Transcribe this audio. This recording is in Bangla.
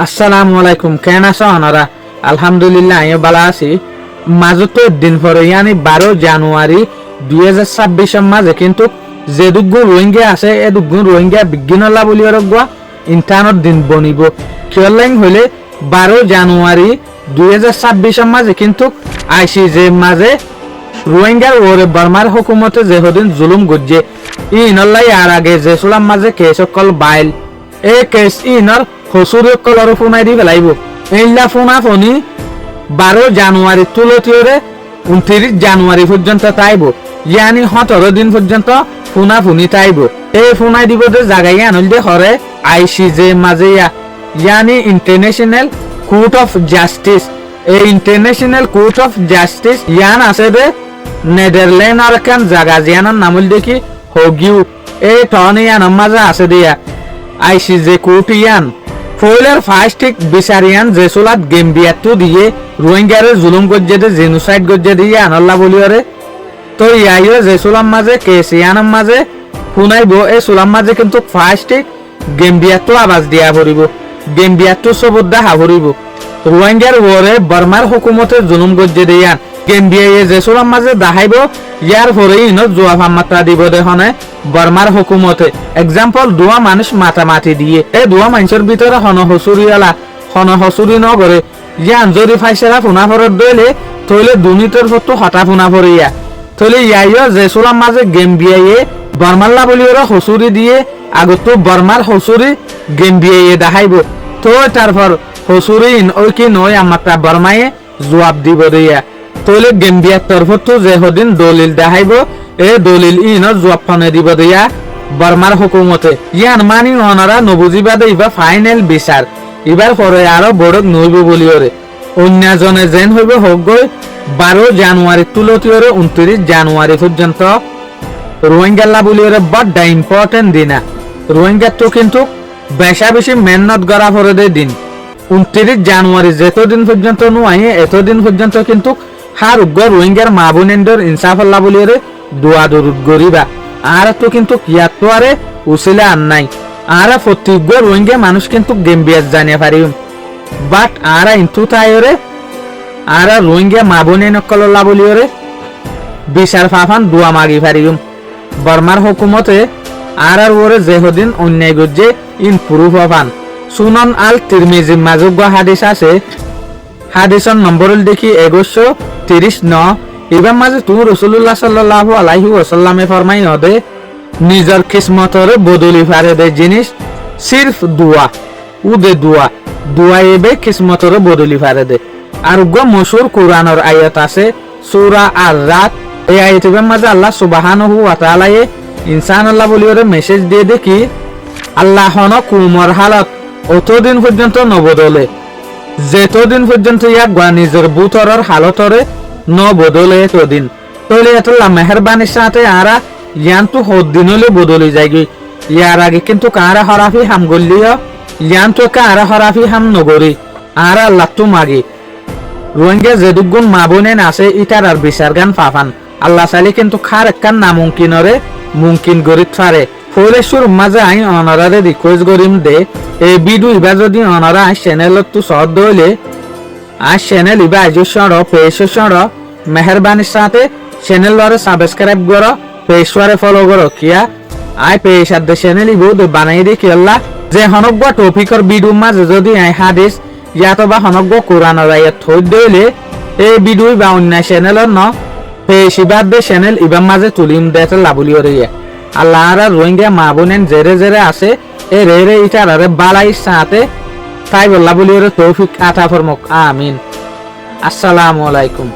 আসসালামু আলাইকুম, কেন আছো আপনারা? আলহামদুলিল্লাহ আমি ভালো আছি। মাজতে দিন পরে ইয়ানি 12 জানুয়ারি 2026 মাঝে কিন্তু যে দুগুণ রোহিঙ্গা আছে এই দুগুণ রোহিঙ্গা বিজ্ঞানলা বলি রগবা ইন্টারনেট দিন বনিব কিয়লাইন হইলে 12 জানুয়ারি 2026 মাঝে কিন্তু আইসিজে মাঝে রোহিঙ্গার ওরে বর্মার হুকুমতে যে হদিন জুলুম গজ্জে ইনল্লাই আর আগে যে সুলাম মাঝে কেস কল বাইল এই কেস ইনর হসুর কলর ফোনাই দি পেলাইব এইলা ফোনা ফোনি 12 জানুয়ারি তুলতিওরে 29 জানুয়ারি পর্যন্ত তাইব ইয়ানি 17 দিন পর্যন্ত ফোনা ফোনি তাইব এই ফোনাই দিব যে জায়গায় আনল দে হরে আইসিজে মাঝে ইয়ানি ইন্টারন্যাশনাল কোর্ট অফ জাস্টিস এই ইন্টারন্যাশনাল কোর্ট অফ জাস্টিস ইয়ান আছে দে নেদারল্যান্ড আর কান জায়গা জিয়ানার নামল দেখি হগিউ এই টন ইয়ান মাঝে আছে দিয়া আইসিজে কোর্ট ইয়ান ফয়লার ফাস্টিক বিচারিয়ান জেসুলাত গেমবিয়াতু দিয়ে রোহিঙ্গারে জুলুম গজ্জে দে জেনোসাইড গজ্জে দিয়ে আনল্লা বলিওরে তো ইয়াইও জেসুলাম মাঝে কেসিয়ানাম মাঝে শুনাইব এই সুলাম মাঝে কিন্তু ফাস্টিক গেমবিয়াতু আবাজ দিয়া ভরিব গেমবিয়াতু সবুদ্দা হাভরিব রোহিঙ্গার ওরে বর্মার হুকুমতে জুলুম গজ্জে দিয়ান গেমবিয়ায়ে জেসুলাম মাঝে দেখাইব ইয়ার পরে ইন জোয়াব মাত্রা দিব দেখনে বর্মার হুকুমতে এক্সাম্পল দুয়া মানুষ মাতামাতি দিয়ে এই দুয়া মানুষের ভিতরে হনহসুরিয়ালা হনহসুরি নগরে ইয়ান যদি ফাইসেরা ফোনা ফরত দইলে তইলে দুর্নীতির ফটো হতা ফোনা ফরিয়া তইলে ইয়াইও জেসুলাম মাঝে গেমবিয়ায়ে বর্মাল্লা বলি ওরা হসুরি দিয়ে আগত বর্মার হসুরি গেমবিয়ায়ে দেখাইব তো তারপর হসুরি ওই কি নয় আমাত্রা বর্মায়ে জবাব দিব দিয়া তইলে গেমবিয়ার তরফতো যে হদিন দলিল দেখাইব এই দলিল ইন জবাব ফনে দিব দিয়া বর্মার হুকুমতে ইয়ান মানি অনারা নবুজিবাদে ইবা ফাইনাল বিচার এবার পরে আরো বড় নইব বলিওরে অন্যজনে যেন হইব হোক গই 12 জানুয়ারি তুলতিওরে 29 জানুয়ারি পর্যন্ত রোহিঙ্গাল্লা বলিওরে বড় ইম্পর্টেন্ট দিনা রোহিঙ্গার তো কিন্তু বেশা বেশি মেহনত করা পরে দিন 29 জানুয়ারি যেতদিন পর্যন্ত নুয়াই এতদিন পর্যন্ত কিন্তু হার উগ্র রোহিঙ্গার মা বোনেন্ডর ইনসাফাল্লাহ বলিওরে দোয়া দরুদ গরিবা আর তো কিন্তু কিয়াতো আরে উসিলে আর নাই আর প্রত্যেক রোহিঙ্গা মানুষ কিন্তু গেমবিয়াস জানিয়ে পারিম বাট আর ইন্তু তাইরে আর রোহিঙ্গা মা বোনে নকল্লা বলিওরে বিচার ফাফান দোয়া মাগি পারিম বর্মার হুকুমতে আর ওরে যেহদিন অন্যায় গজ্জে ইন প্রুফ হফান সুনন আল তিরমিজি মাজুগ হাদিস আছে হাদিসর নম্বর দেখি 1130 ন এবার মাঝে তুমি রাসূলুল্লাহ সাল্লাল্লাহু আলাইহি ওয়াসাল্লামে ফরমাই হদে নিজের কিসমতরে বদলি পারে দে জিনিস সির্ফ দোয়া উদে দোয়া দোয়া এবে কিসমতরে বদলি পারে দে আর গো মশহুর কোরআনের আয়াত আছে সূরা আর-রাদ এই আয়াতের মাঝে আল্লাহ সুবহানাহু ওয়া তাআলা ইনসান আল্লাহ বলিওরে মেসেজ দিয়ে দেখি আল্লাহ হন কুমর হালত অতদিন পর্যন্ত নবদলে যেতদিন পর্যন্ত ইয়া গা নিজের বুতরের হালতরে ন বদলে এতদিন তইলে এতলা মেহরবানির সাথে আরা ইয়ান তো হদ্দিন হলে বদলে যায়গি ইয়ার আগে কিন্তু কারা হরাফি হাম গল্লিও ইয়ান তো কারা হরাফি হাম নগরি আর আল্লাহ তো মাগি রোহিঙ্গা যে দুগুণ মা বোনেন আছে ইটার আর বিচার গান ফাফান আল্লাহ চাইলে কিন্তু খার একখান নামুমকিনরে মুমকিন গরিত ফারে ফৈলেশ্বর মাঝে আই অনারারে রিকোয়েস্ট করিম দে এই ভিডিও ইবা যদি অনারা চ্যানেলত তো সদ দইলে আর চ্যানেল ইবা আজস্বর পেশস্বর মেহরবানির সাথে চ্যানেল লরে সাবস্ক্রাইব করো পেশওয়ারে ফলো করো কিয়া আই পেশার দে চ্যানেল ইবো বানাই দি কি আল্লাহ যে হনগ্য টপিকর ভিডিও মাঝে যদি আই হাদিস ইয়াতো বা হনগ্য কোরআনের আয়াত থই দইলে এই ভিডিও বা অন্য চ্যানেলর ন পেশিবাদ দে চ্যানেল ইবা মাঝে তুলিম দেতে লাবলিও রে আল্লাহ আর রোহিঙ্গা মা বোনেন জেরে জেরে আছে এ রে রে ইটারে বালাই সাথে তাই বল্লা বলিওরে তৌফিক আতা ফরমক আমিন আসসালামু আলাইকুম।